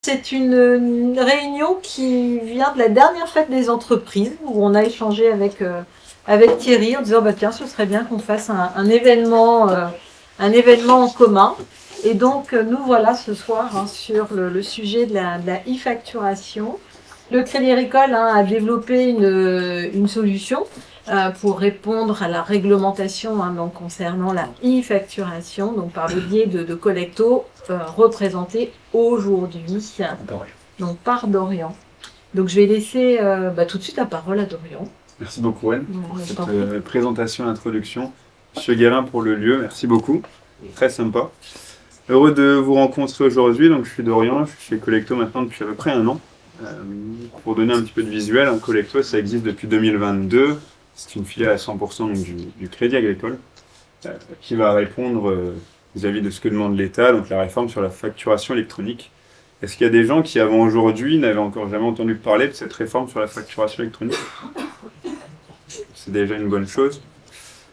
C'est une réunion qui vient de la dernière fête des entreprises où on a échangé avec Thierry en disant bah tiens ce serait bien qu'on fasse un événement en commun et donc nous voilà ce soir sur le sujet de la e-facturation. Le Crédit Agricole a développé une solution pour répondre à la réglementation donc concernant la e-facturation, donc par le biais de Collecto, représenté aujourd'hui donc par Dorian. Donc je vais laisser tout de suite la parole à Dorian. Merci beaucoup Anne pour cette présentation, introduction. Monsieur Guérin pour le lieu, merci beaucoup. Très sympa. Heureux de vous rencontrer aujourd'hui. Donc je suis Dorian, je suis chez Collecto maintenant depuis à peu près un an. Pour donner un petit peu de visuel, Collecto ça existe depuis 2022. C'est une filiale à 100% donc, du Crédit Agricole qui va répondre vis-à-vis de ce que demande l'État, donc la réforme sur la facturation électronique. Est-ce qu'il y a des gens qui, avant aujourd'hui, n'avaient encore jamais entendu parler de cette réforme sur la facturation électronique? C'est déjà une bonne chose.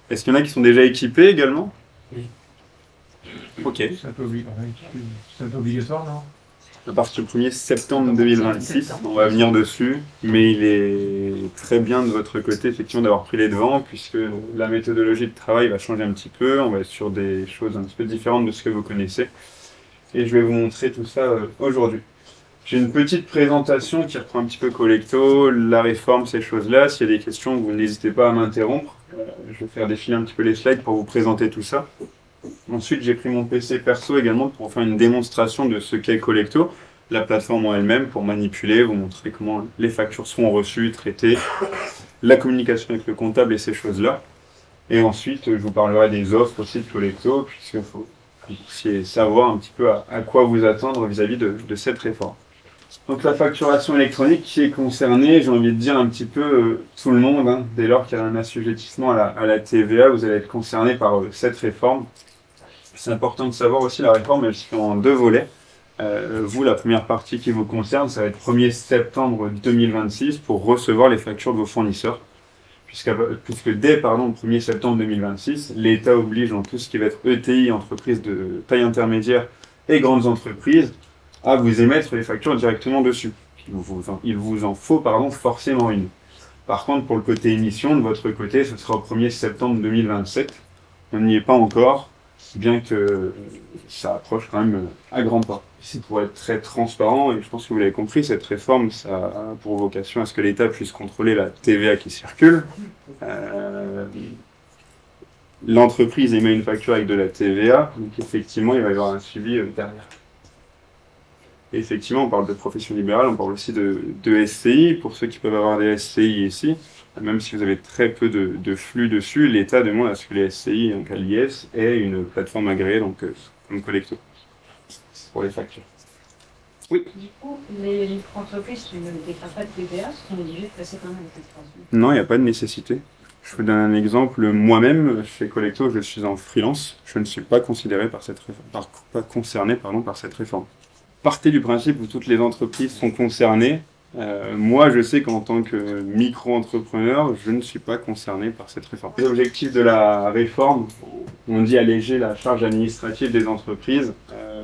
Est-ce qu'il y en a qui sont déjà équipés également? Oui. Ok. C'est un peu obligatoire, non? À partir du 1er septembre 2026, on va venir dessus, mais il est très bien de votre côté effectivement d'avoir pris les devants, puisque la méthodologie de travail va changer un petit peu, on va être sur des choses un petit peu différentes de ce que vous connaissez, et je vais vous montrer tout ça aujourd'hui. J'ai une petite présentation qui reprend un petit peu Collecto, la réforme, ces choses-là. S'il y a des questions, vous n'hésitez pas à m'interrompre. Je vais faire défiler un petit peu les slides pour vous présenter tout ça. Ensuite, j'ai pris mon PC perso également pour faire une démonstration de ce qu'est Collecto, la plateforme en elle-même, pour manipuler, vous montrer comment les factures seront reçues, traitées, la communication avec le comptable et ces choses-là. Et ensuite, je vous parlerai des offres aussi de Collecto, puisqu'il faut que vous puissiez savoir un petit peu à quoi vous attendre vis-à-vis de cette réforme. Donc la facturation électronique qui est concernée, j'ai envie de dire un petit peu tout le monde, dès lors qu'il y a un assujettissement à la TVA, vous allez être concerné par cette réforme. C'est important de savoir aussi, la réforme elle se fait en deux volets. Vous, la première partie qui vous concerne, ça va être 1er septembre 2026 pour recevoir les factures de vos fournisseurs. Puisque dès le 1er septembre 2026, l'État oblige dans tout ce qui va être ETI, entreprises de taille intermédiaire et grandes entreprises, à vous émettre les factures directement dessus. Il vous en faut forcément une. Par contre, pour le côté émission, de votre côté, ce sera au 1er septembre 2027. On n'y est pas encore, bien que ça approche quand même à grands pas. C'est pour être très transparent, et je pense que vous l'avez compris, cette réforme, ça a pour vocation à ce que l'État puisse contrôler la TVA qui circule. L'entreprise émet une facture avec de la TVA, donc effectivement, il va y avoir un suivi derrière. Et effectivement, on parle de profession libérale, on parle aussi de SCI. Pour ceux qui peuvent avoir des SCI ici, même si vous avez très peu de flux dessus, l'État demande à ce que les SCI, donc à l'IS, aient une plateforme agréée, donc comme Collecto, pour les factures. Oui. Du coup, les entreprises qui ne déclarent pas de TVA sont obligées de passer quand même à cette phase. Non, il n'y a pas de nécessité. Je vous donne un exemple. Moi-même, chez Collecto, je suis en freelance. Je ne suis pas considéré pas concerné par cette réforme. Partez du principe où toutes les entreprises sont concernées. Moi, je sais qu'en tant que micro-entrepreneur, je ne suis pas concerné par cette réforme. Les objectifs de la réforme, on dit alléger la charge administrative des entreprises.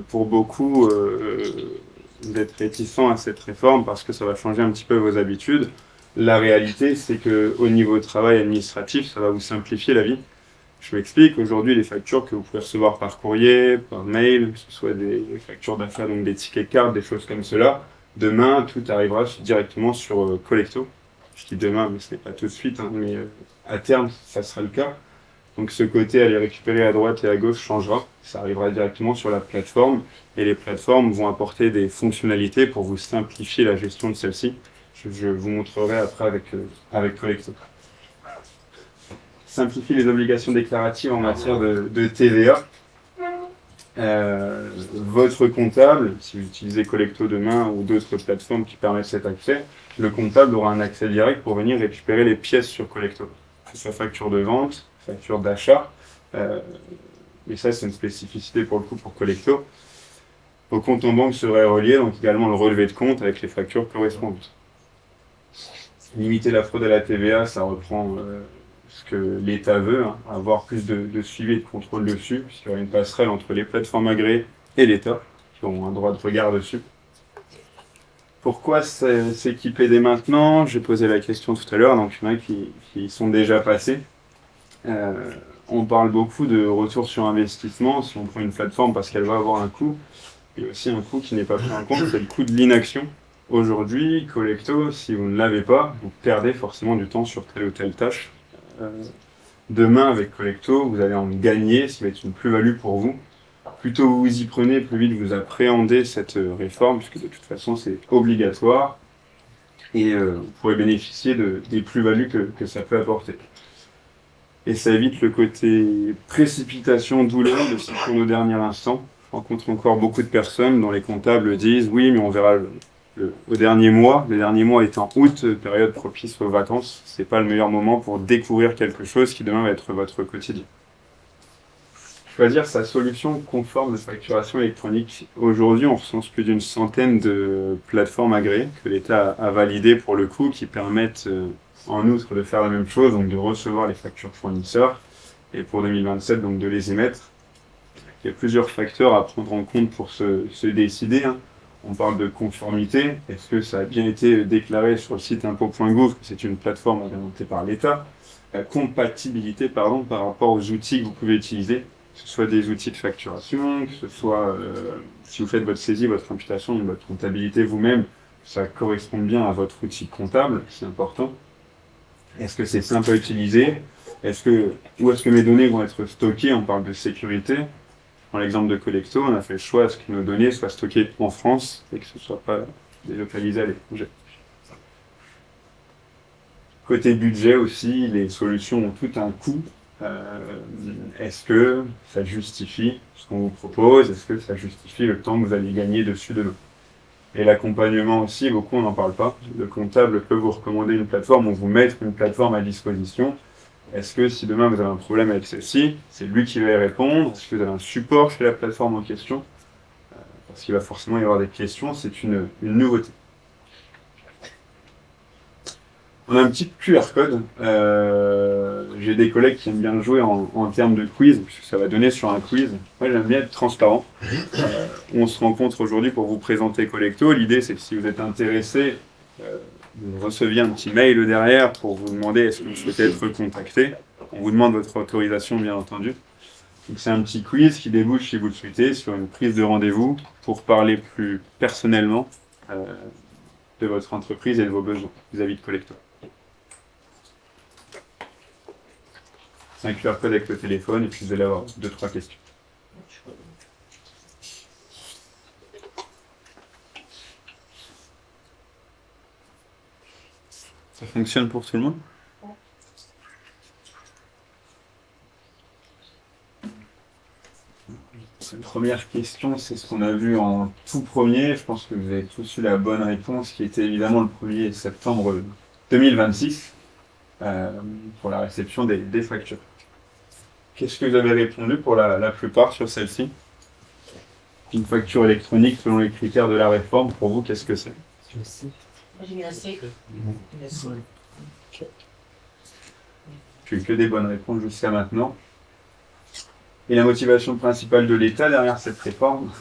Pour beaucoup, vous êtes réticents à cette réforme parce que ça va changer un petit peu vos habitudes. La réalité, c'est qu'au niveau travail administratif, ça va vous simplifier la vie. Je m'explique, aujourd'hui les factures que vous pouvez recevoir par courrier, par mail, que ce soit des factures d'achat, donc des tickets cartes, des choses comme cela, demain tout arrivera directement sur Collecto. Je dis demain, mais ce n'est pas tout de suite, mais à terme ça sera le cas. Donc ce côté à les récupérer à droite et à gauche changera, ça arrivera directement sur la plateforme et les plateformes vont apporter des fonctionnalités pour vous simplifier la gestion de celle-ci. Je vous montrerai après avec Collecto. Simplifier les obligations déclaratives en matière de TVA. Votre comptable, si vous utilisez Collecto demain ou d'autres plateformes qui permettent cet accès, le comptable aura un accès direct pour venir récupérer les pièces sur Collecto. Que ce soit facture de vente, facture d'achat, et ça c'est une spécificité pour le coup pour Collecto. Au compte en banque serait relié donc également le relevé de compte avec les factures correspondantes. Limiter la fraude à la TVA, ça reprend ce que l'État veut, avoir plus de suivi et de contrôle dessus, puisqu'il y aura une passerelle entre les plateformes agréées et l'État, qui ont un droit de regard dessus. Pourquoi s'équiper dès maintenant? J'ai posé la question tout à l'heure, donc il y en a qui y sont déjà passés. On parle beaucoup de retour sur investissement si on prend une plateforme parce qu'elle va avoir un coût. Il y a aussi un coût qui n'est pas pris en compte, c'est le coût de l'inaction. Aujourd'hui, Collecto, si vous ne l'avez pas, vous perdez forcément du temps sur telle ou telle tâche. Demain, avec Collecto, vous allez en gagner, ce qui va être une plus-value pour vous. Plus tôt vous y prenez, plus vite vous appréhendez cette réforme, puisque de toute façon c'est obligatoire, et vous pourrez bénéficier des plus-values que ça peut apporter. Et ça évite le côté précipitation, douleur de s'y prendre au dernier instant. Je rencontre encore beaucoup de personnes dont les comptables disent oui, mais on verra au dernier mois. Le dernier mois étant août, période propice aux vacances, c'est pas le meilleur moment pour découvrir quelque chose qui demain va être votre quotidien. Choisir sa solution conforme de facturation électronique. Aujourd'hui, on recense plus d'une centaine de plateformes agréées que l'État a validées pour le coup, qui permettent en outre de faire la même chose, donc de recevoir les factures fournisseurs, et pour 2027, donc de les émettre. Il y a plusieurs facteurs à prendre en compte pour se décider. On parle de conformité. Est-ce que ça a bien été déclaré sur le site impôts.gouv que c'est une plateforme agrémentée par l'État? La compatibilité, par rapport aux outils que vous pouvez utiliser, que ce soit des outils de facturation, que ce soit, si vous faites votre saisie, votre imputation, votre comptabilité vous-même, ça correspond bien à votre outil comptable, c'est important. Est-ce que c'est simple à utiliser? Où est-ce que mes données vont être stockées? On parle de sécurité. Dans l'exemple de Collecto, on a fait le choix à ce que nos données soient stockées en France et que ce ne soit pas délocalisé à l'étranger. Côté budget aussi, les solutions ont tout un coût. Est-ce que ça justifie ce qu'on vous propose? Est-ce que ça justifie le temps que vous allez gagner dessus demain? Et l'accompagnement aussi, beaucoup on n'en parle pas. Le comptable peut vous recommander une plateforme ou vous mettre une plateforme à disposition. Est-ce que si demain vous avez un problème avec celle-ci, c'est lui qui va y répondre? Est-ce que vous avez un support chez la plateforme en question? Parce qu'il va forcément y avoir des questions, c'est une nouveauté. On a un petit QR code. J'ai des collègues qui aiment bien jouer en termes de quiz, puisque ça va donner sur un quiz. Moi, j'aime bien être transparent. On se rencontre aujourd'hui pour vous présenter Collecto. L'idée, c'est que si vous êtes intéressé, vous receviez un petit mail derrière pour vous demander est-ce que vous souhaitez être contacté. On vous demande votre autorisation, bien entendu. Donc, c'est un petit quiz qui débouche, si vous le souhaitez, sur une prise de rendez-vous pour parler plus personnellement de votre entreprise et de vos besoins vis-à-vis de Collecto. C'est un QR code avec le téléphone et puis vous allez avoir 2-3 questions. Ça fonctionne pour tout le monde? La première question, c'est ce qu'on a vu en tout premier. Je pense que vous avez tous eu la bonne réponse, qui était évidemment le 1er septembre 2026 pour la réception des factures. Qu'est-ce que vous avez répondu pour la plupart sur celle-ci? Une facture électronique selon les critères de la réforme, pour vous, qu'est-ce que c'est? J'ai mis un C. J'ai eu que des bonnes réponses jusqu'à maintenant. Et la motivation principale de l'État derrière cette réforme?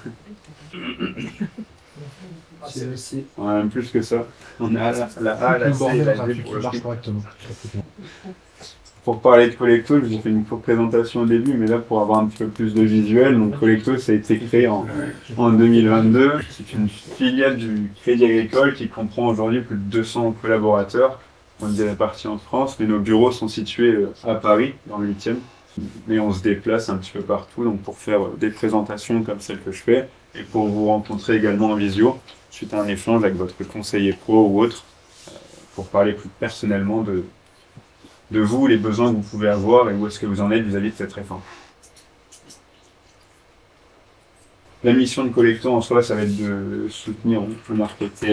On a même plus que ça. On a la A, la C et la D pour le prix. Pour parler de Collecto, je vous ai fait une courte présentation au début, mais là pour avoir un petit peu plus de visuel, donc Collecto ça a été créé en 2022. C'est une filiale du Crédit Agricole qui comprend aujourd'hui plus de 200 collaborateurs. On est répartis en France, mais nos bureaux sont situés à Paris, dans le 8e. Mais on se déplace un petit peu partout, donc pour faire des présentations comme celle que je fais, et pour vous rencontrer également en visio, suite à un échange avec votre conseiller pro ou autre, pour parler plus personnellement de vous, les besoins que vous pouvez avoir et où est-ce que vous en êtes vis-à-vis de cette réforme. La mission de Collecto en soi, ça va être de soutenir les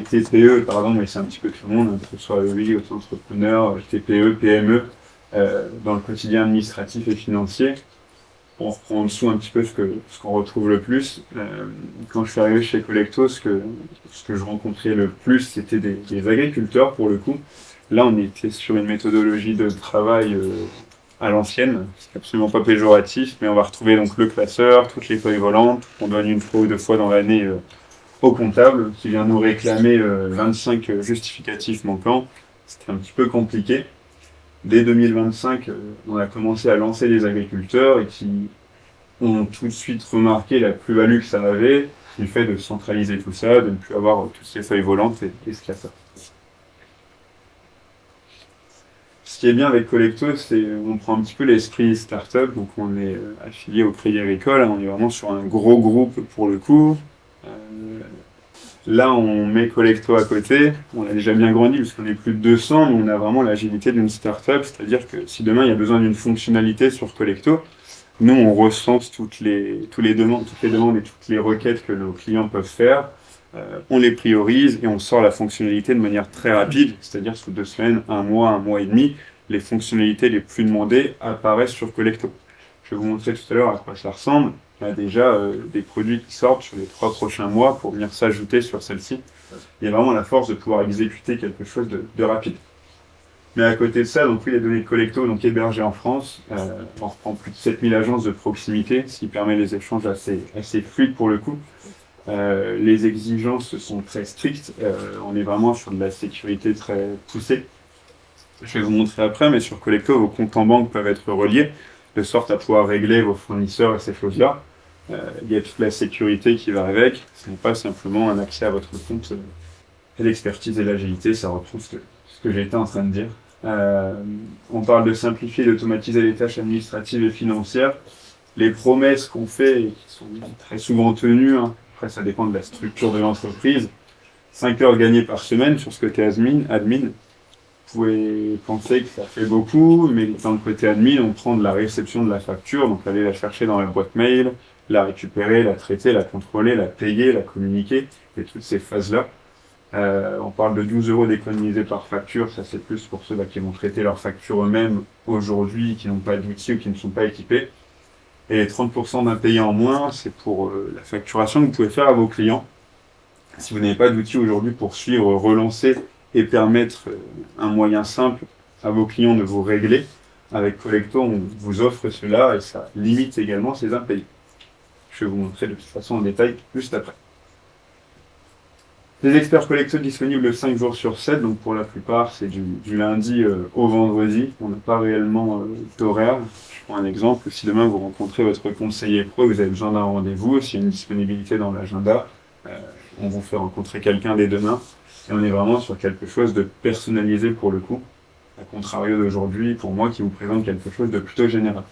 TPE, mais c'est un petit peu tout le monde, que ce soit EI, auto-entrepreneurs, TPE, PME, dans le quotidien administratif et financier. On reprend en dessous un petit peu ce qu'on retrouve le plus. Quand je suis arrivé chez Collecto, ce que je rencontrais le plus, c'était des agriculteurs pour le coup. Là, on était sur une méthodologie de travail à l'ancienne, c'est absolument pas péjoratif, mais on va retrouver donc le classeur, toutes les feuilles volantes, on donne une fois ou 2 fois dans l'année au comptable qui vient nous réclamer 25 justificatifs manquants. C'était un petit peu compliqué. Dès 2025, on a commencé à lancer les agriculteurs et qui ont tout de suite remarqué la plus-value que ça avait, le fait de centraliser tout ça, de ne plus avoir toutes ces feuilles volantes et ce qu'il y a ça. Ce qui est bien avec Collecto, c'est on prend un petit peu l'esprit start-up, donc on est affilié au Crédit Agricole, on est vraiment sur un gros groupe pour le coup. Là, on met Collecto à côté, on a déjà bien grandi parce qu'on est plus de 200, mais on a vraiment l'agilité d'une start-up, c'est-à-dire que si demain il y a besoin d'une fonctionnalité sur Collecto, nous on recense toutes les demandes et toutes les requêtes que nos clients peuvent faire, on les priorise et on sort la fonctionnalité de manière très rapide, c'est-à-dire sous 2 semaines, un mois et demi, les fonctionnalités les plus demandées apparaissent sur Collecto. Je vais vous montrer tout à l'heure à quoi ça ressemble. Il y a déjà des produits qui sortent sur les 3 prochains mois pour venir s'ajouter sur celle-ci. Il y a vraiment la force de pouvoir exécuter quelque chose de rapide. Mais à côté de ça, donc oui, les données de Collecto donc hébergées en France, on reprend plus de 7000 agences de proximité, ce qui permet les échanges assez fluides pour le coup. Les exigences sont très strictes, on est vraiment sur de la sécurité très poussée. Je vais vous montrer après, mais sur Collecto, vos comptes en banque peuvent être reliés, de sorte à pouvoir régler vos fournisseurs et ces choses-là. Il y a toute la sécurité qui va avec, ce n'est pas simplement un accès à votre compte. Et l'expertise et l'agilité, ça reprend ce que j'étais en train de dire. On parle de simplifier et d'automatiser les tâches administratives et financières. Les promesses qu'on fait, et qui sont très souvent tenues, hein, après ça dépend de la structure de l'entreprise, 5 heures gagnées par semaine sur ce côté admin. Vous pouvez penser que ça fait beaucoup, mais dans le côté admin, on prend de la réception de la facture, donc aller la chercher dans la boîte mail, la récupérer, la traiter, la contrôler, la payer, la communiquer, et toutes ces phases-là. On parle de 12 € d'économiser par facture, ça c'est plus pour ceux qui vont traiter leurs factures eux-mêmes aujourd'hui, qui n'ont pas d'outils ou qui ne sont pas équipés. Et les 30% d'impayés en moins, c'est pour la facturation que vous pouvez faire à vos clients. Si vous n'avez pas d'outils aujourd'hui pour suivre, relancer et permettre un moyen simple à vos clients de vous régler, avec Collecto, on vous offre cela et ça limite également ces impayés. Je vais vous montrer de toute façon en détail juste après. Les experts Collecto disponibles 5 jours sur 7, donc pour la plupart c'est du lundi au vendredi, on n'a pas réellement d'horaire. Je prends un exemple, si demain vous rencontrez votre conseiller pro, vous avez besoin d'un rendez-vous, s'il y a une disponibilité dans l'agenda, on vous fait rencontrer quelqu'un dès demain. Et on est vraiment sur quelque chose de personnalisé pour le coup, à contrario d'aujourd'hui, pour moi, qui vous présente quelque chose de plutôt général.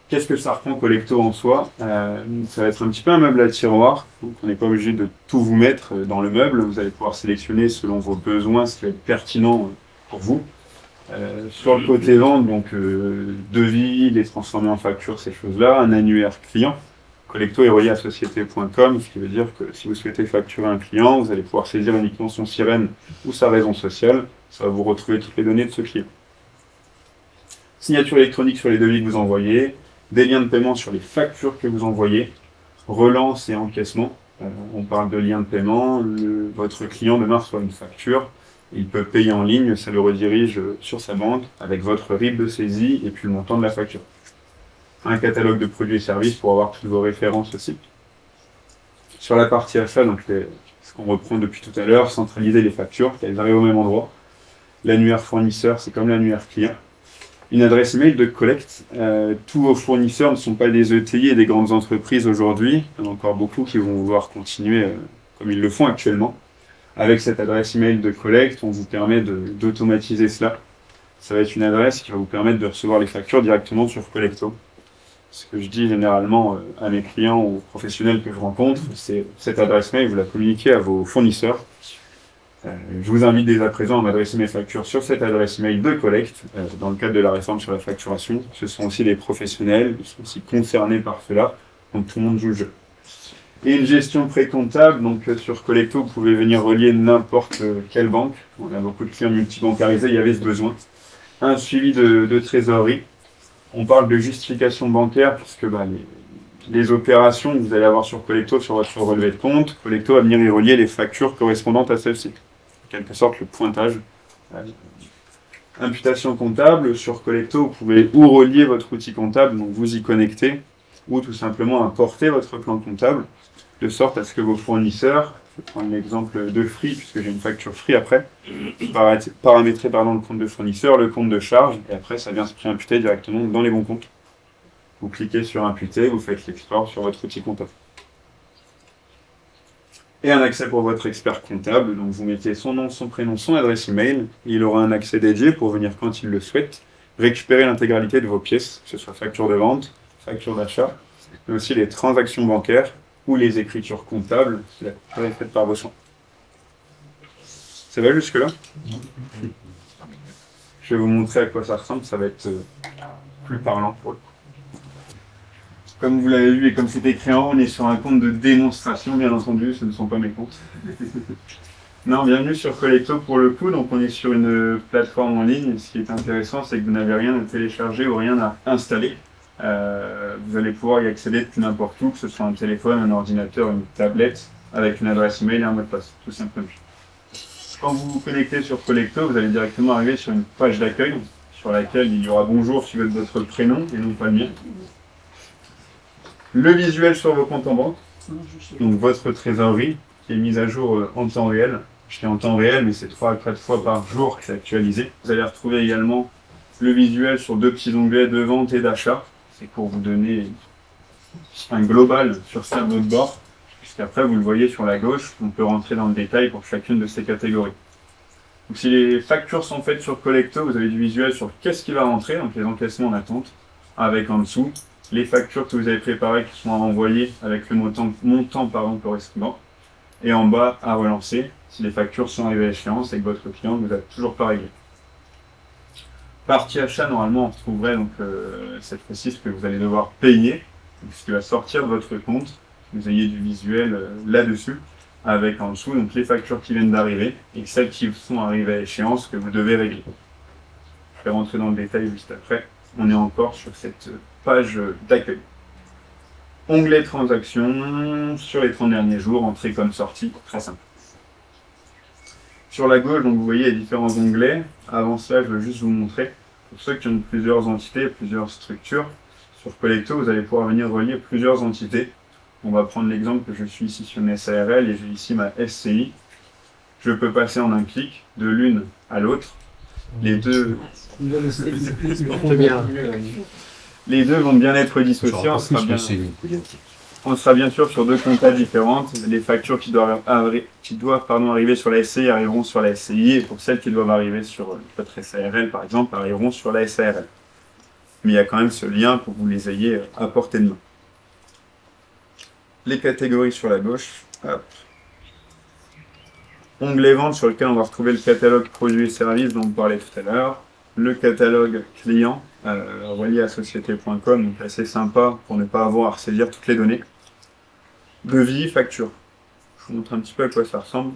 Qu'est-ce que ça reprend Collecto en soi? Ça va être un petit peu un meuble à tiroir, donc on n'est pas obligé de tout vous mettre dans le meuble, vous allez pouvoir sélectionner selon vos besoins ce qui va être pertinent pour vous. Sur le côté vente, donc devis, les transformer en facture, ces choses-là, un annuaire client. Collecto est relié à société.com, ce qui veut dire que si vous souhaitez facturer un client, vous allez pouvoir saisir uniquement son sirène ou sa raison sociale. Ça va vous retrouver toutes les données de ce client. Signature électronique sur les devis que vous envoyez, des liens de paiement sur les factures que vous envoyez, relance et encaissement. On parle de liens de paiement, votre client demain reçoit une facture, il peut payer en ligne, ça le redirige sur sa banque avec votre RIB de saisie et puis le montant de la facture. Un catalogue de produits et services pour avoir toutes vos références aussi. Sur la partie achat, donc ce qu'on reprend depuis tout à l'heure, centraliser les factures, qu'elles arrivent au même endroit. L'annuaire fournisseur, c'est comme l'annuaire client. Une adresse email de collecte. Tous vos fournisseurs ne sont pas des ETI et des grandes entreprises aujourd'hui. Il y en a encore beaucoup qui vont vouloir continuer comme ils le font actuellement. Avec cette adresse email de collecte, on vous permet d'automatiser cela. Ça va être une adresse qui va vous permettre de recevoir les factures directement sur Collecto. Ce que je dis généralement à mes clients ou aux professionnels que je rencontre, c'est cette adresse mail, vous la communiquez à vos fournisseurs. Je vous invite dès à présent à m'adresser mes factures sur cette adresse mail de collecte. Dans le cadre de la réforme sur la facturation, ce sont aussi des professionnels, ils sont aussi concernés par cela, donc tout le monde joue le jeu. Et une gestion pré-comptable, donc sur Collecto, vous pouvez venir relier n'importe quelle banque. On a beaucoup de clients multibancarisés, il y avait ce besoin. Un suivi de trésorerie. On parle de justification bancaire, puisque les opérations que vous allez avoir sur Collecto, sur votre relevé de compte, Collecto va venir y relier les factures correspondantes à celles-ci. En quelque sorte, le pointage. Imputation comptable, sur Collecto, vous pouvez ou relier votre outil comptable, donc vous y connectez, ou tout simplement importer votre plan comptable, de sorte à ce que vos fournisseurs, je vais prendre l'exemple de Free, puisque j'ai une facture Free après, paramétrer le compte de fournisseur, le compte de charge, et après ça vient se préimputer directement dans les bons comptes. Vous cliquez sur imputer, vous faites l'export sur votre outil comptable. Et un accès pour votre expert comptable, donc vous mettez son nom, son prénom, son adresse email, il aura un accès dédié pour venir quand il le souhaite, récupérer l'intégralité de vos pièces, que ce soit facture de vente, facture d'achat, mais aussi les transactions bancaires ou les écritures comptables qui sont faites par vos soins. Ça va jusque-là? Je vais vous montrer à quoi ça ressemble, ça va être plus parlant pour le coup. Comme vous l'avez vu et comme c'est écrit en haut, on est sur un compte de démonstration, bien entendu, ce ne sont pas mes comptes. Non, bienvenue sur Collecto pour le coup, donc on est sur une plateforme en ligne. Ce qui est intéressant, c'est que vous n'avez rien à télécharger ou rien à installer. Vous allez pouvoir y accéder depuis n'importe où, que ce soit un téléphone, un ordinateur, une tablette, avec une adresse email et un mot de passe, tout simplement. Quand vous vous connectez sur Collecto, vous allez directement arriver sur une page d'accueil, sur laquelle il y aura bonjour suivi de votre prénom et non pas le mien. Le visuel sur vos comptes en banque, donc votre trésorerie, qui est mise à jour en temps réel. Je dis en temps réel, mais c'est 3 à 4 fois par jour que c'est actualisé. Vous allez retrouver également le visuel sur 2 petits onglets de vente et d'achat. C'est pour vous donner un global sur ce tableau de bord, puisqu'après vous le voyez sur la gauche, on peut rentrer dans le détail pour chacune de ces catégories. Donc si les factures sont faites sur Collecto, vous avez du visuel sur qu'est-ce qui va rentrer, donc les encaissements en attente, avec en dessous les factures que vous avez préparées qui sont à envoyer avec le montant correspondant, et en bas à relancer si les factures sont arrivées à échéance et que votre client ne vous a toujours pas réglé. Partie achat, normalement, on retrouverait donc cette fois-ci ce que vous allez devoir payer, ce qui va sortir de votre compte, que vous ayez du visuel là-dessus, avec en dessous donc les factures qui viennent d'arriver et celles qui sont arrivées à échéance que vous devez régler. Je vais rentrer dans le détail juste après. On est encore sur cette page d'accueil. Onglet transactions, sur les 30 derniers jours, entrée comme sortie, très simple. Sur la gauche, donc vous voyez les différents onglets. Avant cela, je veux juste vous montrer, pour ceux qui ont plusieurs entités, plusieurs structures, sur Collecto, vous allez pouvoir venir relier plusieurs entités. On va prendre l'exemple que je suis ici sur une SARL et j'ai ici ma SCI. Je peux passer en un clic de l'une à l'autre. Les deux vont bien être dissociés. On sera bien sûr sur 2 comptes différentes. Les factures qui doivent arriver sur la SCI arriveront sur la SCI, et pour celles qui doivent arriver sur votre SARL, par exemple, arriveront sur la SARL. Mais il y a quand même ce lien pour que vous les ayez à portée de main. Les catégories sur la gauche. Hop. Onglet vente sur lequel on va retrouver le catalogue produits et services dont on parlait tout à l'heure. Le catalogue client relié à société.com, donc assez sympa pour ne pas avoir à ressaisir toutes les données. Devis, facture. Je vous montre un petit peu à quoi ça ressemble.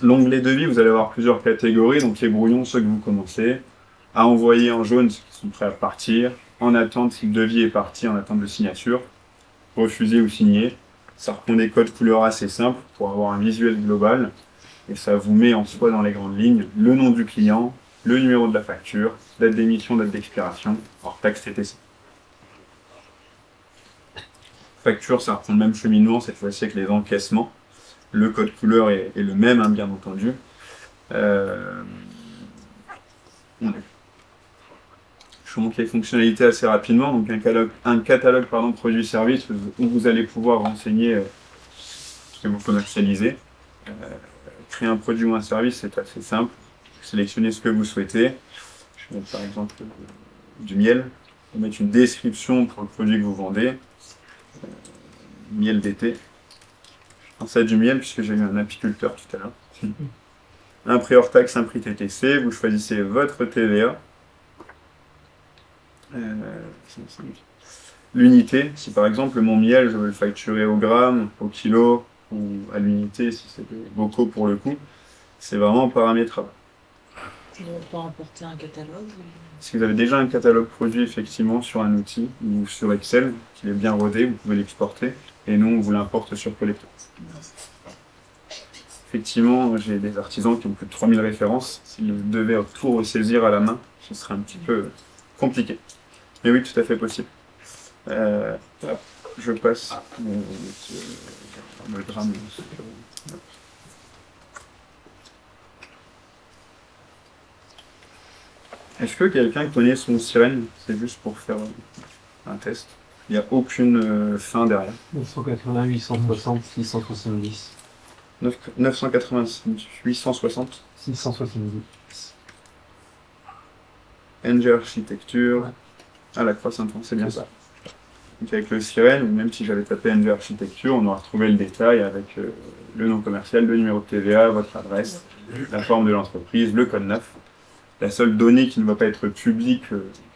L'onglet devis, vous allez avoir plusieurs catégories, donc les brouillons, ceux que vous commencez, à envoyer en jaune, ceux qui sont prêts à partir, en attente si le devis est parti, en attente de signature, refuser ou signer. Ça reprend des codes couleurs assez simples pour avoir un visuel global, et ça vous met en soi dans les grandes lignes le nom du client, le numéro de la facture, date d'émission, date d'expiration, hors taxe TTC. Facture, ça reprend le même cheminement, cette fois-ci avec les encaissements. Le code couleur est le même, hein, bien entendu. Je vous montre les fonctionnalités assez rapidement. Donc un catalogue produits-services où vous allez pouvoir renseigner ce que vous commercialisez. Créer un produit ou un service, c'est assez simple. Sélectionnez ce que vous souhaitez. Je vais mettre par exemple du miel. Je vais mettre une description pour le produit que vous vendez. Miel d'été. Je pense à du miel puisque j'ai eu un apiculteur tout à l'heure. Un prix hors taxe, un prix TTC. Vous choisissez votre TVA. L'unité. Si par exemple mon miel, je veux le facturer au gramme, au kilo ou à l'unité, si c'est des bocaux pour le coup, c'est vraiment paramétrable. Tu ne dois pas importer un catalogue? Si vous avez déjà un catalogue produit effectivement sur un outil ou sur Excel, qu'il est bien rodé, vous pouvez l'exporter et nous on vous l'importe sur Collecto. Effectivement, j'ai des artisans qui ont plus de 3000 références. S'ils devaient tout ressaisir à la main, ce serait un petit peu compliqué. Mais oui, tout à fait possible. Hop, je passe le drame. Est-ce que quelqu'un connaît son sirène? C'est juste pour faire un test. Il n'y a aucune fin derrière. 980, 860, 670. 986, 860. 670. NG Architecture. Ouais. Ah, la croix Saint-Ouen, c'est bien C'est ça. Donc avec le sirène, ou même si j'avais tapé NG Architecture, on aura retrouvé le détail avec le nom commercial, le numéro de TVA, votre adresse, la forme de l'entreprise, le code 9. La seule donnée qui ne va pas être publique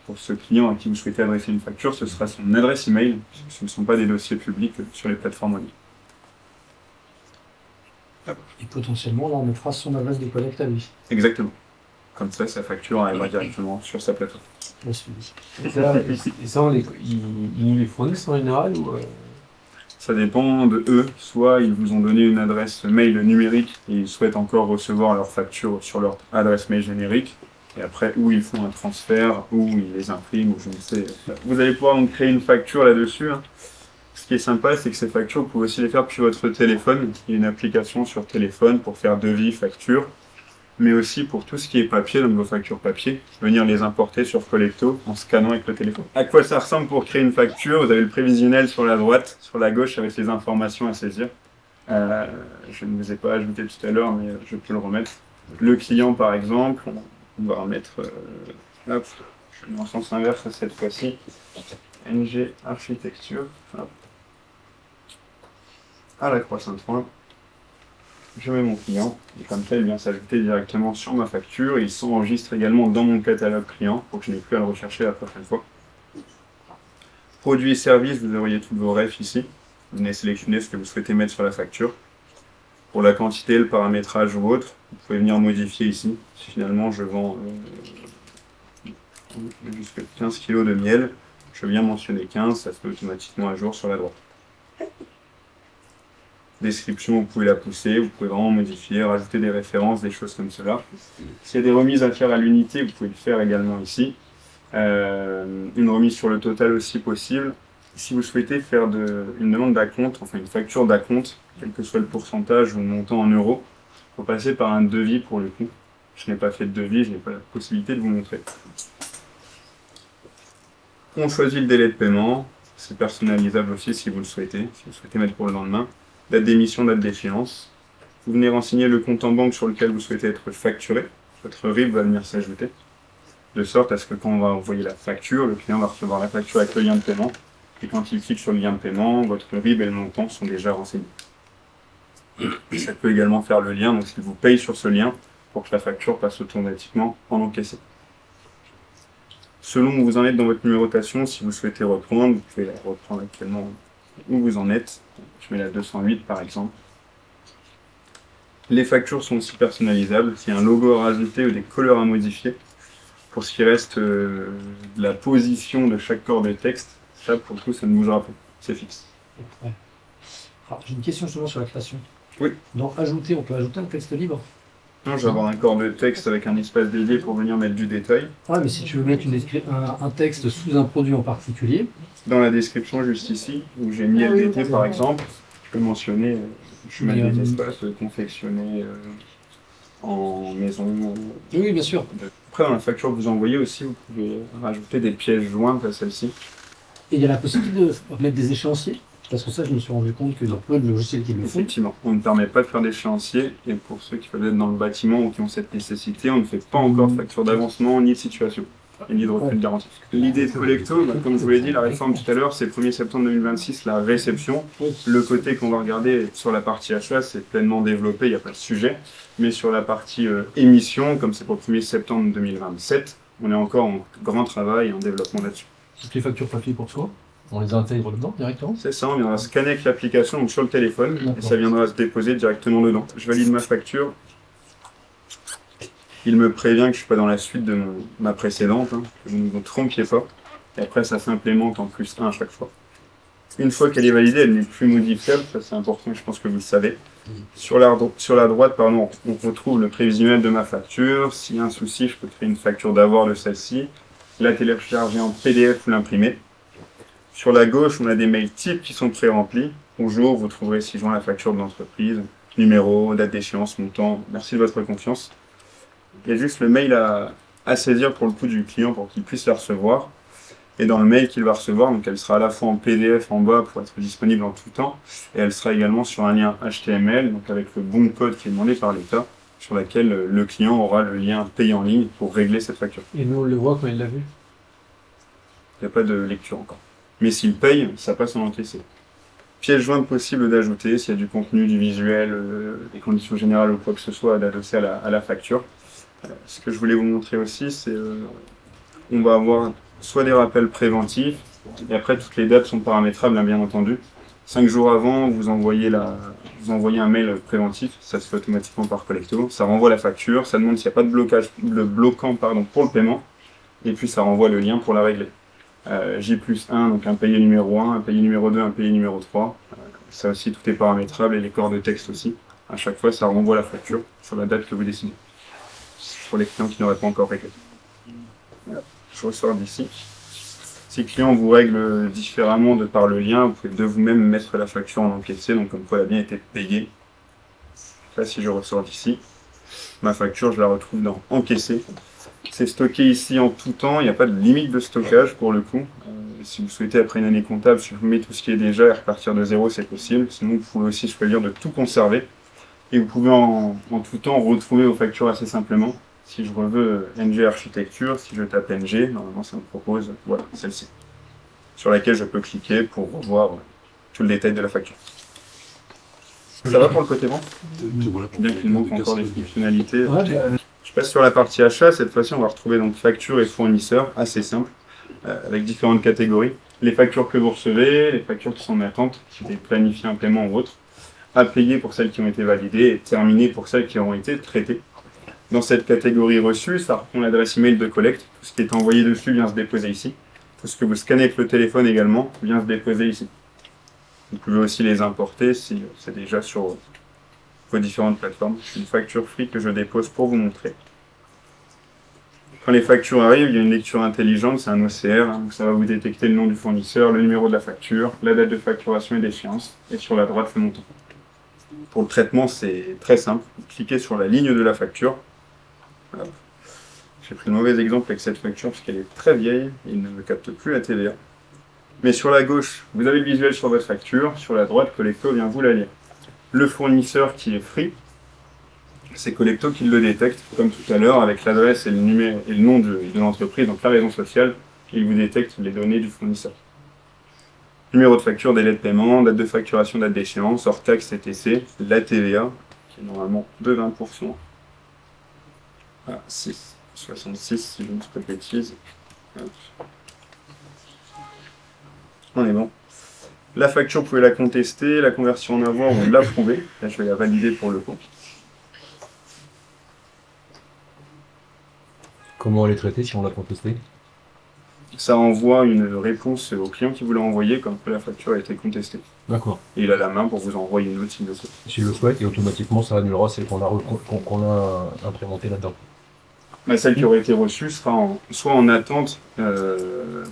pour ce client à qui vous souhaitez adresser une facture, ce sera son adresse email. Ce ne sont pas des dossiers publics sur les plateformes en ligne. Et potentiellement, là, on mettra son adresse de collecte à lui. Exactement. Comme ça, sa facture arrivera directement sur sa plateforme. Je suis. Et ça ils nous les fournissent en général ou Ça dépend de eux. Soit ils vous ont donné une adresse mail numérique et ils souhaitent encore recevoir leur facture sur leur adresse mail générique. Et après, ou ils font un transfert, ou ils les impriment, ou je ne sais. Vous allez pouvoir donc créer une facture là-dessus. Hein. Ce qui est sympa, c'est que ces factures, vous pouvez aussi les faire depuis votre téléphone. Il y a une application sur téléphone pour faire devis, facture, mais aussi pour tout ce qui est papier, donc vos factures papier, venir les importer sur Collecto en scannant avec le téléphone. À quoi ça ressemble pour créer une facture? Vous avez le prévisionnel sur la droite, sur la gauche avec les informations à saisir. Je ne vous ai pas ajouté tout à l'heure, mais je peux le remettre. Le client, par exemple, on va remettre, hop, je mets en sens inverse cette fois-ci, NG Architecture, hop. À la croix Saint-Ouen, je mets mon client, et comme ça il vient s'ajouter directement sur ma facture, et il s'enregistre également dans mon catalogue client, pour que je n'ai plus à le rechercher la prochaine fois. Produits et services, vous auriez tous vos refs ici, vous venez sélectionner ce que vous souhaitez mettre sur la facture. Pour la quantité, le paramétrage ou autre, vous pouvez venir modifier ici. Si finalement je vends jusqu'à 15 kg de miel, je viens mentionner 15, ça se fait automatiquement à jour sur la droite. Description, vous pouvez la pousser, vous pouvez vraiment modifier, rajouter des références, des choses comme cela. S'il y a des remises à faire à l'unité, vous pouvez le faire également ici. Une remise sur le total aussi possible. Si vous souhaitez faire une demande d'acompte, enfin une facture d'acompte, quel que soit le pourcentage ou le montant en euros, il faut passer par un devis pour le coup. Je n'ai pas fait de devis, je n'ai pas la possibilité de vous montrer. On choisit le délai de paiement, c'est personnalisable aussi si vous le souhaitez, si vous souhaitez mettre pour le lendemain. Date d'émission, date d'échéance. Vous venez renseigner le compte en banque sur lequel vous souhaitez être facturé. Votre RIB va venir s'ajouter. De sorte à ce que quand on va envoyer la facture, le client va recevoir la facture avec le lien de paiement. Et quand il clique sur le lien de paiement, votre RIB et le montant sont déjà renseignés. Et ça peut également faire le lien, donc il vous paye sur ce lien pour que la facture passe automatiquement en encaissé. Selon où vous en êtes dans votre numérotation, si vous souhaitez reprendre, vous pouvez la reprendre actuellement où vous en êtes. Je mets la 208 par exemple. Les factures sont aussi personnalisables. S'il y a un logo à rajouter ou des couleurs à modifier, pour ce qui reste de la position de chaque corps de texte, ça pour le coup ça ne bougera pas, c'est fixe. Ouais. Alors, j'ai une question justement sur la création. Oui. Dans ajouter, on peut ajouter un texte libre. Non, je vais avoir un corps de texte avec un espace dédié pour venir mettre du détail. Ouais, mais si tu veux mettre un texte sous un produit en particulier. Dans la description juste ici, où j'ai mis LDT par exemple, je peux mentionner, je mets des espaces confectionnés en maison. Oui, bien sûr. Après, dans la facture que vous envoyez aussi, vous pouvez rajouter des pièces jointes à celle-ci. Et il y a la possibilité de mettre des échéanciers. Parce que ça, je me suis rendu compte qu'il y a peu de logiciels qui le font. Effectivement, on ne permet pas de faire d'échéancier, et pour ceux qui peuvent être dans le bâtiment ou qui ont cette nécessité, on ne fait pas encore de facture d'avancement ni de situation, et ni de recul de garantie. L'idée de Collecto, comme je vous l'ai dit, la réforme tout à l'heure, c'est 1er septembre 2026, la réception. Le côté qu'on va regarder sur la partie achat, c'est pleinement développé, il n'y a pas de sujet. Mais sur la partie émission, comme c'est pour le 1er septembre 2027, on est encore en grand travail et en développement là-dessus. Toutes les factures papier pour soi, on les intègre dedans directement. C'est ça, on viendra scanner avec l'application donc sur le téléphone et ça viendra se déposer directement dedans. Je valide ma facture. Il me prévient que je ne suis pas dans la suite de ma précédente, hein, que vous ne vous trompiez pas. Et après, ça s'implémente en +1 à chaque fois. Une fois qu'elle est validée, elle n'est plus modifiable, ça c'est important, je pense que vous le savez. Sur la droite, pardon, on retrouve le prévisionnel de ma facture. S'il y a un souci, je peux créer une facture d'avoir de celle-ci, la télécharger en PDF ou l'imprimer. Sur la gauche, on a des mails types qui sont pré-remplis. Bonjour, vous trouverez ci-joint la facture de l'entreprise, numéro, date d'échéance, montant, merci de votre confiance. Il y a juste le mail à saisir pour le coup du client pour qu'il puisse la recevoir. Et dans le mail qu'il va recevoir, donc elle sera à la fois en PDF en bas pour être disponible en tout temps, et elle sera également sur un lien HTML, donc avec le bon code qui est demandé par l'État, sur laquelle le client aura le lien payer en ligne pour régler cette facture. Et nous, on le voit quand il l'a vu. Il n'y a pas de lecture encore. Mais s'il paye, ça passe en encaissé. Pièce jointe possible d'ajouter, s'il y a du contenu, du visuel, des conditions générales ou quoi que ce soit d'adosser à la facture. Ce que je voulais vous montrer aussi, c'est on va avoir soit des rappels préventifs, et après toutes les dates sont paramétrables, hein, bien entendu. 5 jours avant, vous envoyez un mail préventif, ça se fait automatiquement par Collecto, ça renvoie la facture, ça demande s'il n'y a pas de bloquant pour le paiement, et puis ça renvoie le lien pour la régler. J+1, donc un payé numéro 1, un payé numéro 2, un payé numéro 3. Ça aussi, tout est paramétrable, et les corps de texte aussi. À chaque fois, ça renvoie la facture sur la date que vous décidez. Pour les clients qui n'auraient pas encore réglé. Voilà. Je ressors d'ici. Si le client vous règle différemment de par le lien, vous pouvez de vous-même mettre la facture en encaissé, donc comme quoi elle a bien été payée. Là, si je ressors d'ici, ma facture, je la retrouve dans encaissé. C'est stocké ici en tout temps, il n'y a pas de limite de stockage pour le coup. Si vous souhaitez, après une année comptable, supprimer tout ce qui est déjà et repartir de zéro, c'est possible. Sinon, vous pouvez aussi choisir de tout conserver. Et vous pouvez en tout temps retrouver vos factures assez simplement. Si je veux NG Architecture, si je tape NG, normalement ça me propose voilà, celle-ci, sur laquelle je peux cliquer pour revoir tout le détail de la facture. Ça va pour le côté vente? Bien qu'il manque encore des fonctionnalités. Je passe sur la partie achat. Cette fois-ci, on va retrouver donc factures et fournisseurs, assez simple, avec différentes catégories. Les factures que vous recevez, les factures qui sont en attente, des planifiés un paiement ou autre, à payer pour celles qui ont été validées et terminées pour celles qui auront été traitées. Dans cette catégorie reçue, ça reprend l'adresse email de collecte. Tout ce qui est envoyé dessus vient se déposer ici. Tout ce que vous scannez avec le téléphone également vient se déposer ici. Vous pouvez aussi les importer si c'est déjà sur vos différentes plateformes. C'est une facture free que je dépose pour vous montrer. Quand les factures arrivent, il y a une lecture intelligente, c'est un OCR. Donc ça va vous détecter le nom du fournisseur, le numéro de la facture, la date de facturation et d'échéance, et sur la droite le montant. Pour le traitement, c'est très simple. Vous cliquez sur la ligne de la facture. Voilà. J'ai pris le mauvais exemple avec cette facture parce qu'elle est très vieille et il ne me capte plus la TVA. Mais sur la gauche, vous avez le visuel sur votre facture. Sur la droite, Collecto vient vous la lire. Le fournisseur qui est free, c'est Collecto qui le détecte, comme tout à l'heure, avec l'adresse et le nom de l'entreprise, donc la raison sociale, il vous détecte les données du fournisseur. Numéro de facture, délai de paiement, date de facturation, date d'échéance, hors taxe, TTC, la TVA, qui est normalement de 20%. Ah, 6,66 si je ne dis pas de bêtises. On est bon. La facture, vous pouvez la contester, la conversion en avoir ou l'approuver. Là, je vais la valider pour le coup. Comment elle est traitée si on l'a contestée? Ça envoie une réponse au client qui vous l'a envoyé comme que la facture a été contestée. D'accord. Et il a la main pour vous envoyer une autre s'il le souhaite. S'il le souhaite, et automatiquement ça annulera celle qu'on a implémentée là-dedans. Celle qui aurait été reçue sera soit en attente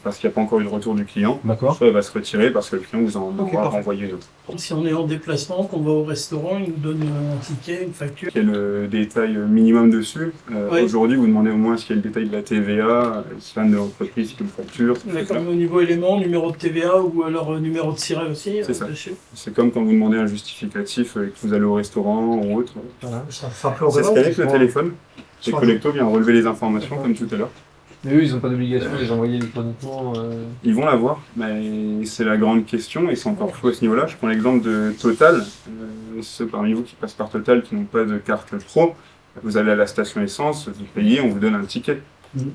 parce qu'il n'y a pas encore eu de retour du client, D'accord. soit elle va se retirer parce que le client vous en aura parfait. renvoyé une autre. Si on est en déplacement, qu'on va au restaurant, il nous donne un ticket, une facture. Il y a le détail minimum dessus. Oui. Aujourd'hui, vous demandez au moins s'il y a le détail de la TVA, le span de l'entreprise, une facture. D'accord, mais au niveau élément, numéro de TVA ou alors numéro de siret aussi. C'est ça. dessus. C'est comme quand vous demandez un justificatif et que vous allez au restaurant ou autre. Voilà, ça fait un peu C'est scanné avec le téléphone. Et Sur- Collecto vient relever les informations comme tout à l'heure. Mais eux, ils n'ont pas d'obligation de les envoyer électroniquement. Ils vont l'avoir, mais c'est la grande question et c'est encore flou à ce niveau-là. Je prends l'exemple de Total. Ceux parmi vous qui passent par Total qui n'ont pas de carte pro, vous allez à la station essence, vous payez, on vous donne un ticket.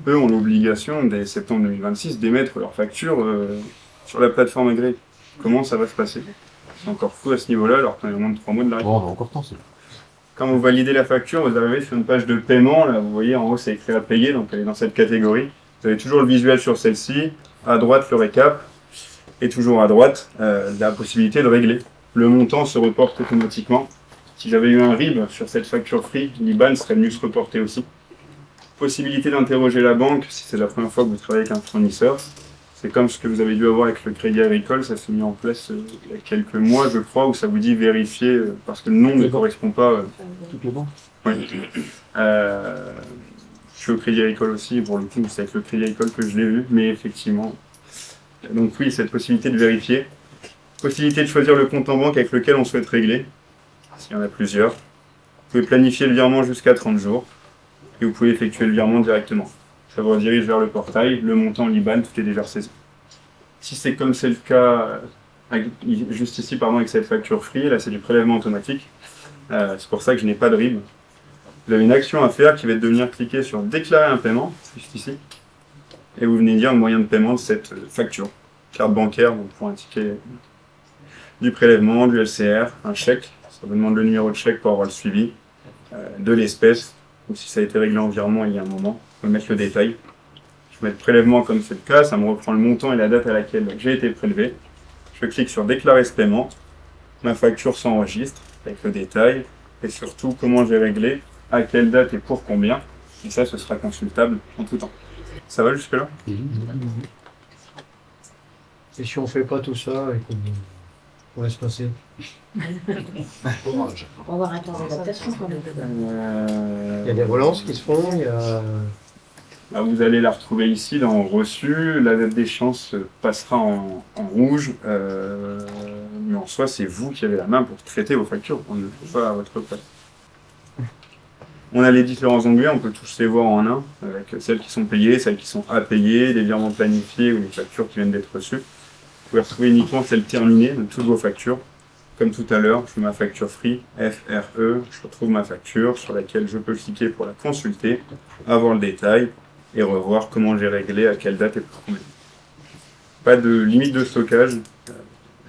Eux ont l'obligation, dès septembre 2026, d'émettre leur facture sur la plateforme agréée. Comment ça va se passer? C'est encore flou à ce niveau-là alors qu'on est moins de 3 mois de l'arrivée. Bon, on a encore temps, c'est. Quand vous validez la facture, vous arrivez sur une page de paiement. Là, vous voyez, en haut, c'est écrit à payer, donc elle est dans cette catégorie. Vous avez toujours le visuel sur celle-ci. À droite, le récap. Et toujours à droite, la possibilité de régler. Le montant se reporte automatiquement. Si j'avais eu un RIB sur cette facture free, l'IBAN serait venu se reporter aussi. Possibilité d'interroger la banque si c'est la première fois que vous travaillez avec un fournisseur. C'est comme ce que vous avez dû avoir avec le Crédit Agricole, ça s'est mis en place il y a quelques mois, je crois, où ça vous dit vérifier parce que le nom ne correspond pas. Toutes les banques. Ouais. Je suis au Crédit Agricole aussi, pour le coup, c'est avec le Crédit Agricole que je l'ai vu, mais effectivement. Donc oui, cette possibilité de vérifier. Possibilité de choisir le compte en banque avec lequel on souhaite régler, s'il y en a plusieurs. Vous pouvez planifier le virement jusqu'à 30 jours, et vous pouvez effectuer le virement directement. Ça vous redirige vers le portail, le montant l'IBAN, tout est déjà saisi. Si c'est comme c'est le cas, juste ici, pardon, avec cette facture free, là c'est du prélèvement automatique. C'est pour ça que je n'ai pas de RIB. Vous avez une action à faire qui va être de venir cliquer sur déclarer un paiement, juste ici, et vous venez dire le moyen de paiement de cette facture. Carte bancaire, donc pour indiquer du prélèvement, du LCR, un chèque, ça vous demande le numéro de chèque pour avoir le suivi, de l'espèce, ou si ça a été réglé en virement il y a un moment, vous pouvez mettre le détail. Je vais mettre prélèvement comme c'est le cas, ça me reprend le montant et la date à laquelle j'ai été prélevé. Je clique sur déclarer ce paiement, ma facture s'enregistre avec le détail, et surtout comment j'ai réglé, à quelle date et pour combien, et ça ce sera consultable en tout temps. Ça va jusque là? Et si on fait pas tout ça et qu'on laisse passer? Courage. On va avoir un temps d'adaptation quand même. Il y a des relances qui se font, il y a... Là, vous allez la retrouver ici dans reçu, la date d'échéance passera en rouge, mais en soi c'est vous qui avez la main pour traiter vos factures, on ne le fait pas à votre place. On a les différents onglets, on peut tous les voir en un, avec celles qui sont payées, celles qui sont à payer, les virements planifiés ou les factures qui viennent d'être reçues. Vous pouvez retrouver uniquement celles terminées, donc toutes vos factures. Comme tout à l'heure, je fais ma facture free, FRE, je retrouve ma facture sur laquelle je peux cliquer pour la consulter, avoir le détail et revoir comment j'ai réglé, à quelle date et pour combien. Pas de limite de stockage,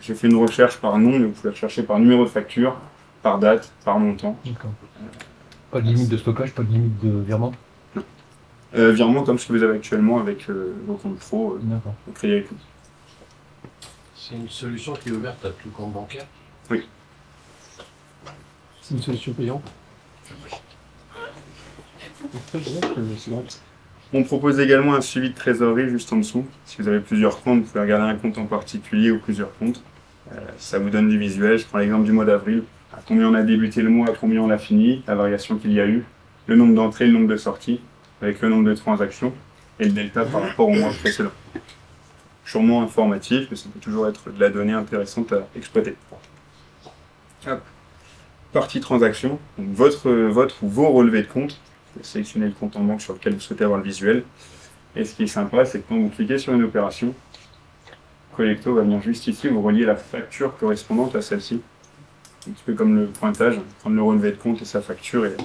j'ai fait une recherche par nom, mais vous pouvez rechercher par numéro de facture, par date, par montant. D'accord. Pas de limite de stockage, pas de limite de virement? Virement comme ce que vous avez actuellement avec vos comptes pro D'accord. au Crédit Agricole. C'est une solution qui est ouverte à tout compte bancaire. C'est une solution payante. On propose également un suivi de trésorerie juste en dessous. Si vous avez plusieurs comptes, vous pouvez regarder un compte en particulier ou plusieurs comptes. Ça vous donne du visuel. Je prends l'exemple du mois d'avril. À combien on a débuté le mois, à combien on l'a fini, la variation qu'il y a eu, le nombre d'entrées, le nombre de sorties, avec le nombre de transactions et le delta par rapport au mois précédent. Sûrement informatif, mais ça peut toujours être de la donnée intéressante à exploiter. Hop. Partie transaction, donc votre ou vos relevés de compte. Vous sélectionnez le compte en banque sur lequel vous souhaitez avoir le visuel. Et ce qui est sympa, c'est que quand vous cliquez sur une opération, Collecto va venir juste ici, vous relier la facture correspondante à celle-ci. Un petit peu comme le pointage, prendre le relevé de compte et sa facture et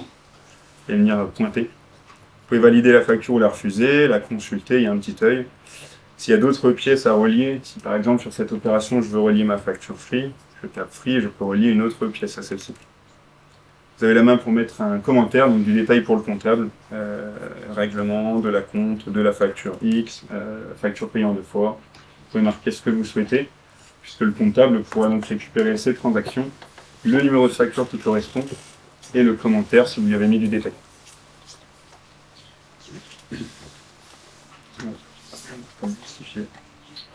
venir pointer. Vous pouvez valider la facture ou la refuser, la consulter, il y a un petit œil. S'il y a d'autres pièces à relier, si par exemple sur cette opération je veux relier ma facture free, je tape free et je peux relier une autre pièce à celle-ci. Vous avez la main pour mettre un commentaire, donc du détail pour le comptable, règlement de la compte, de la facture X, facture payée en 2 fois. Vous pouvez marquer ce que vous souhaitez, puisque le comptable pourra donc récupérer ces transactions, le numéro de facture qui correspond, et le commentaire si vous lui avez mis du détail.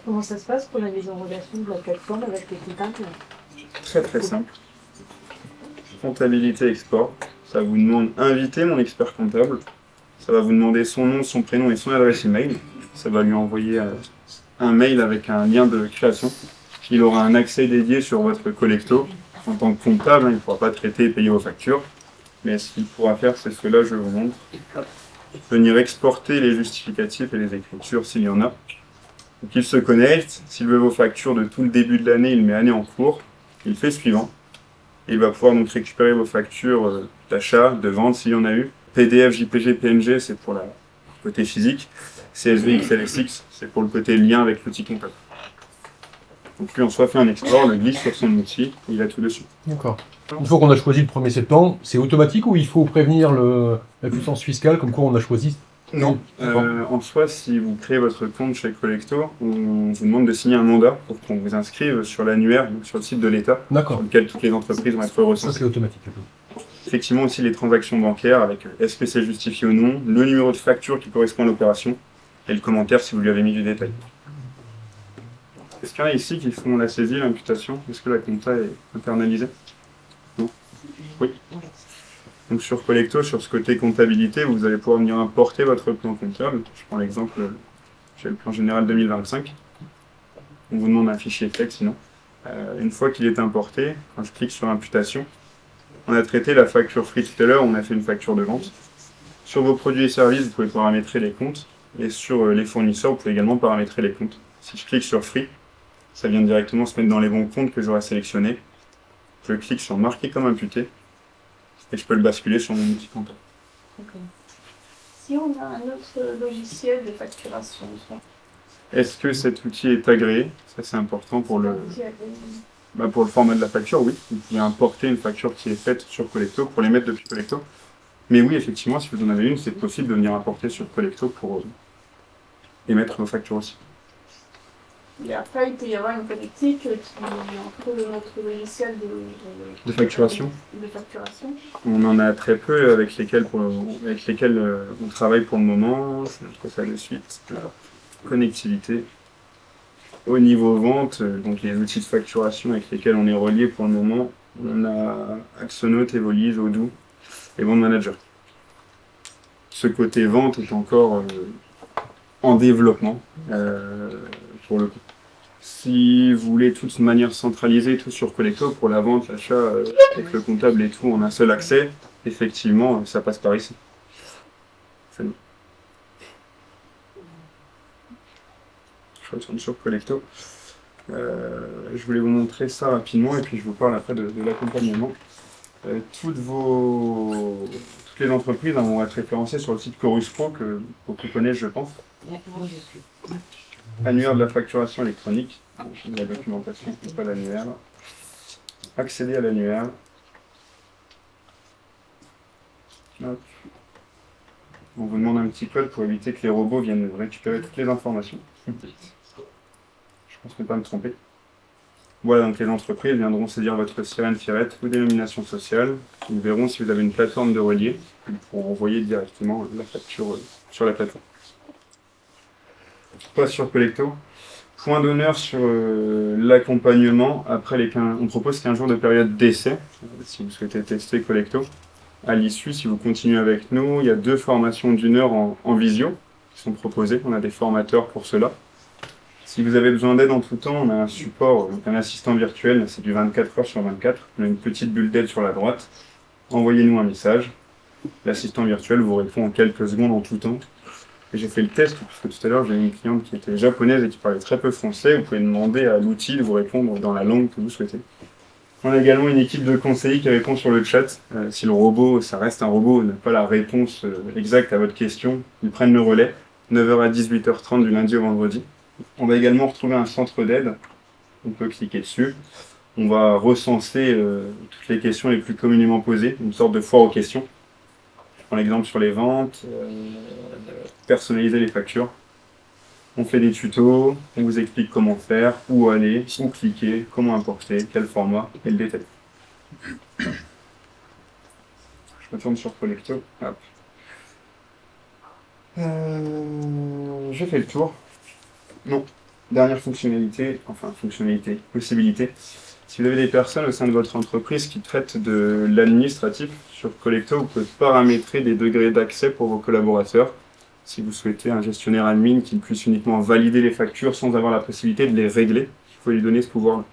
Comment ça se passe pour la mise en relation de la plateforme avec les comptables? Très très simple. Comptabilité export. Ça vous demande inviter mon expert comptable. Ça va vous demander son nom, son prénom et son adresse email. Ça va lui envoyer un mail avec un lien de création. Il aura un accès dédié sur votre Collecto. En tant que comptable, il ne pourra pas traiter et payer vos factures. Mais ce qu'il pourra faire, c'est ce que là je vous montre. Venir exporter les justificatifs et les écritures s'il y en a. Donc il se connecte. S'il veut vos factures de tout le début de l'année, il met année en cours. Il fait suivant. Il va pouvoir donc récupérer vos factures d'achat, de vente s'il y en a eu. PDF, JPG, PNG, c'est pour le côté physique. CSV, XLSX, c'est pour le côté lien avec l'outil comptable. Donc lui, on soit fait un export, le glisse sur son outil, et il a tout dessus. D'accord. Une fois qu'on a choisi le 1er septembre, c'est automatique ou il faut prévenir la puissance fiscale comme quoi on a choisi? Non. En soi, si vous créez votre compte chez Collecto, on vous demande de signer un mandat pour qu'on vous inscrive sur l'annuaire, sur le site de l'État, sur D'accord. lequel toutes les entreprises vont être Ça, recensées. c'est automatique. Effectivement aussi les transactions bancaires avec SPC justifié ou non, le numéro de facture qui correspond à l'opération et le commentaire si vous lui avez mis du détail. Est-ce qu'il y en a ici qui font la saisie, l'imputation? Est-ce que la compta est internalisée? Non? Oui. Donc sur Collecto, sur ce côté comptabilité, vous allez pouvoir venir importer votre plan comptable. Je prends l'exemple, j'ai le plan général 2025. On vous demande un fichier texte sinon. Une fois qu'il est importé, quand je clique sur imputation, on a traité la facture free tout à l'heure, on a fait une facture de vente. Sur vos produits et services, vous pouvez paramétrer les comptes. Et sur les fournisseurs, vous pouvez également paramétrer les comptes. Si je clique sur free, ça vient directement se mettre dans les bons comptes que j'aurai sélectionnés. Je clique sur marquer comme imputé. Et je peux le basculer sur mon outil comptable. Si on a un autre logiciel de facturation, Est-ce que cet outil est agréé? Ça c'est important pour le format de la facture, oui. Vous pouvez importer une facture qui est faite sur Collecto pour les mettre depuis Collecto. Mais oui, effectivement, si vous en avez une, c'est possible de venir importer sur Collecto pour émettre vos factures aussi. et après, il peut y avoir une connectique qui est entre notre logiciel De facturation. de facturation. On en a très peu avec lesquels on travaille pour le moment. Je vais montrer ça de suite. Alors, connectivité. Au niveau vente, donc les outils de facturation avec lesquels on est relié pour le moment, on a Axonote, Evolise, Odoo et Bond Manager. Ce côté vente est encore en développement pour le coup. Si vous voulez tout de manière centralisée, tout sur Collecto, pour la vente, l'achat, avec le comptable et tout en un seul accès, effectivement, ça passe par ici. C'est nous. Je retourne sur Collecto. Je voulais vous montrer ça rapidement et puis je vous parle après de l'accompagnement. Toutes les entreprises vont être référencées sur le site Chorus Pro que beaucoup connaissent, je pense. Annuaire de la facturation électronique, la documentation, pas l'annuaire. Accéder à l'annuaire. Hop. On vous demande un petit code pour éviter que les robots viennent récupérer toutes les informations. Je pense ne pas me tromper. Voilà, donc les entreprises viendront saisir votre sirène FIRET ou dénomination sociale. Ils verront si vous avez une plateforme de relier pour envoyer directement la facture sur la plateforme. Pas sur Collecto. Point d'honneur sur l'accompagnement. Après on propose 15 jours de période d'essai, si vous souhaitez tester Collecto. À l'issue, si vous continuez avec nous, il y a 2 formations d'1 heure en visio qui sont proposées. On a des formateurs pour cela. Si vous avez besoin d'aide en tout temps, on a un support, donc un assistant virtuel, c'est du 24 heures sur 24. On a une petite bulle d'aide sur la droite. Envoyez-nous un message. L'assistant virtuel vous répond en quelques secondes en tout temps. Et j'ai fait le test, parce que tout à l'heure, j'ai une cliente qui était japonaise et qui parlait très peu français. Vous pouvez demander à l'outil de vous répondre dans la langue que vous souhaitez. On a également une équipe de conseillers qui répond sur le chat. Si le robot, ça reste un robot, n'a pas la réponse exacte à votre question, ils prennent le relais, 9h à 18h30 du lundi au vendredi. On va également retrouver un centre d'aide. On peut cliquer dessus. On va recenser toutes les questions les plus communément posées, une sorte de foire aux questions. Je prends l'exemple sur les ventes, personnaliser les factures. On fait des tutos, on vous explique comment faire, où aller, où cliquer, comment importer, quel format et le détail. Je retourne sur Collecto. Hop. J'ai fait le tour. Non. Dernière fonctionnalité, possibilité. Si vous avez des personnes au sein de votre entreprise qui traitent de l'administratif, sur Collecto, vous pouvez paramétrer des degrés d'accès pour vos collaborateurs. Si vous souhaitez un gestionnaire admin qui puisse uniquement valider les factures sans avoir la possibilité de les régler, il faut lui donner ce pouvoir-là.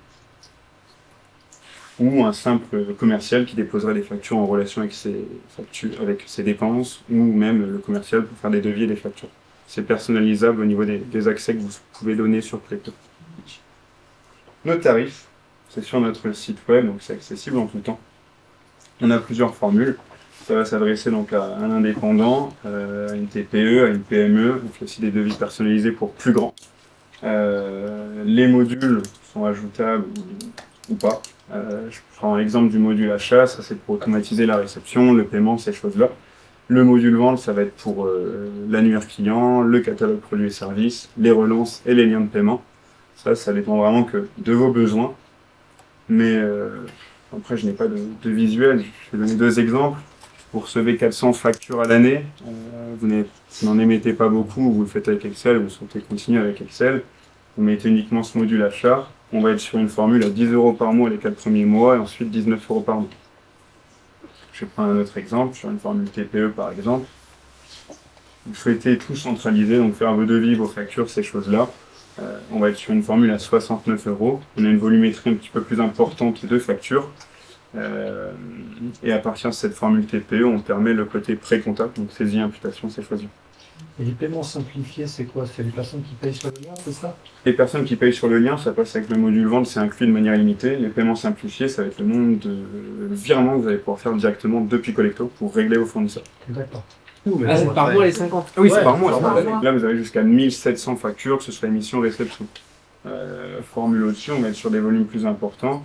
Ou un simple commercial qui déposerait des factures en relation avec ses dépenses, ou même le commercial pour faire des devis et des factures. C'est personnalisable au niveau des accès que vous pouvez donner sur Collecto. Nos tarifs, c'est sur notre site web, donc c'est accessible en tout temps. On a plusieurs formules. Ça va s'adresser donc à un indépendant, à une TPE, à une PME. On fait aussi des devis personnalisés pour plus grands. Les modules sont ajoutables ou pas. Je prends l'exemple du module achat, ça c'est pour automatiser la réception, le paiement, ces choses-là. Le module vente, ça va être pour l'annuaire client, le catalogue produits et services, les relances et les liens de paiement. Ça dépend vraiment que de vos besoins. Mais après, je n'ai pas de visuel. Je vais donner 2 exemples. Vous recevez 400 factures à l'année, vous n'en émettez pas beaucoup, vous le faites avec Excel, vous souhaitez continuer avec Excel. vous mettez uniquement ce module achat, on va être sur une formule à 10 € par mois les 4 premiers mois et ensuite 19 € par mois. Je prends un autre exemple, sur une formule TPE par exemple. Vous souhaitez tout centraliser, donc faire vos devis, vos factures, ces choses-là. On va être sur une formule à 69 €. On a une volumétrie un petit peu plus importante de factures. Et à partir de cette formule TPE, on permet le côté pré-comptable, donc saisie, imputation, c'est choisi. Et les paiements simplifiés, c'est quoi? C'est les personnes qui payent sur le lien, c'est ça? Les personnes qui payent sur le lien, ça passe avec le module vente, c'est inclus de manière limitée. Les paiements simplifiés, ça va être le nombre de virements que vous allez pouvoir faire directement depuis Collecto pour régler vos fournisseurs. D'accord. Ah, c'est par mois les 50. Oui, Ouais, c'est par mois. par Là, vous avez jusqu'à 1700 factures, que ce soit émission, réception. Formule au-dessus, on va être sur des volumes plus importants.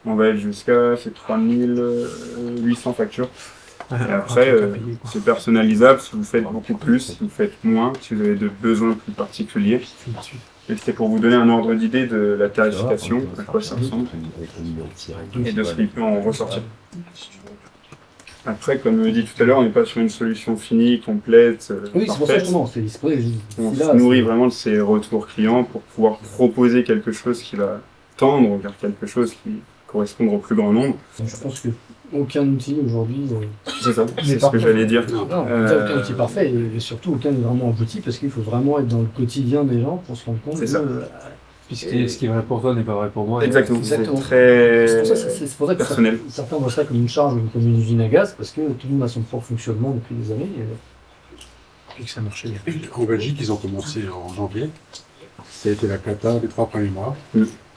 On va être jusqu'à 3800 factures. Et après, c'est personnalisable si vous faites beaucoup plus, si vous faites moins, si vous avez de besoins plus particuliers. Et c'est pour vous donner un ordre d'idée de la tarification, à quoi ça ressemble, et de ce qui peut en ressortir. Après, comme dit tout à l'heure, on n'est pas sur une solution finie, complète, Oui, c'est pour ça parfaite. justement, c'est disponible. On se nourrit vraiment de ces retours clients pour pouvoir proposer quelque chose qui va tendre vers quelque chose qui correspond au plus grand nombre. Je pense que aucun outil aujourd'hui. C'est ça, c'est ce que j'allais dire. Non, aucun outil parfait et surtout aucun vraiment abouti parce qu'il faut vraiment être dans le quotidien des gens pour se rendre compte C'est ça. Puisque ce qui est vrai pour toi n'est pas vrai pour moi. Exactement, Exactement. c'est très C'est pour ça que personnel. certains voient ça comme une charge ou comme une usine à gaz parce que tout le monde a son propre fonctionnement depuis des années. Et que ça marchait bien. En Belgique, ils ont commencé en janvier. C'était la cata les 3 premiers mois.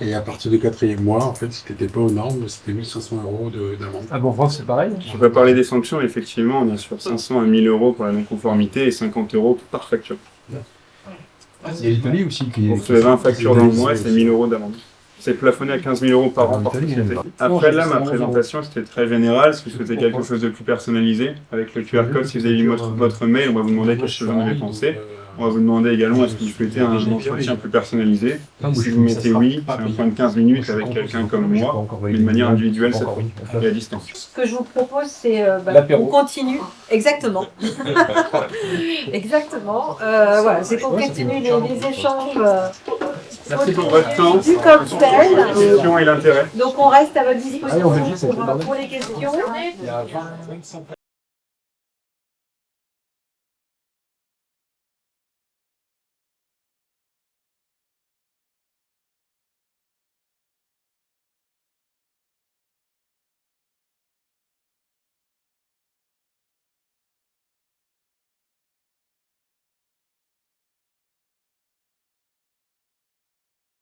Et à partir du 4e mois, en fait, si t'étais pas aux normes, c'était 1500 € d'amende. Ah bon, en France, c'est pareil? On va parler des sanctions, effectivement, on est sur 500 à 1000 € pour la non-conformité et 50 € par facture. Il y a l'Italie aussi qui Pour faire 20 factures dans le mois, c'est 1000 € d'amende. C'est plafonné à 15 000 € par an par société. Après, là, ma présentation, c'était très général. Si vous souhaitez quelque chose de plus personnalisé, avec le QR code, si vous avez mis votre mail, on va vous demander qu'est-ce que vous en avez pensé. On va vous demander également est-ce que vous souhaitez un entretien plus personnalisé. Si vous mettez oui, c'est un point de 15 minutes avec quelqu'un comme moi, mais de manière individuelle cette fois, et à distance. Ce que je vous propose, c'est L'apéro. qu'on continue. Exactement. Exactement. Voilà, c'est qu'on continue les échanges Merci pour votre temps, du cocktail. la question et l'intérêt. Donc on reste à votre disposition Allez, on va dire, c'est pour les questions. Il y a 25